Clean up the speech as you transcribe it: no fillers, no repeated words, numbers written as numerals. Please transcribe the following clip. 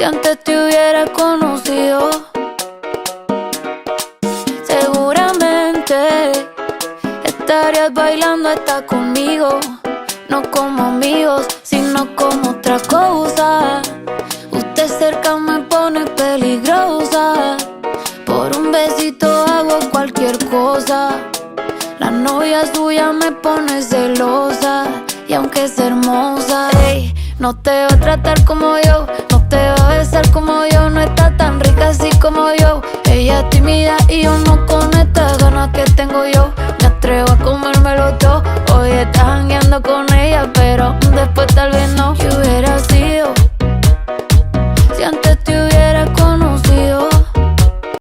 antes te hubiera conocido, seguramente estarías bailando hasta conmigo. No como amigos, sino como otra cosa. Usted cerca me pone peligrosa. Por un besito hago cualquier cosa. La novia suya me pone celosa. Y aunque es hermosa, ey, no te va a tratar como yo, no te va a besar como yo, no está tan rica así como yo. Ella es tímida y yo no, con estas ganas que tengo yo me atrevo a comérmelo todo. Hoy estás jangueando con ella, pero después tal vez no.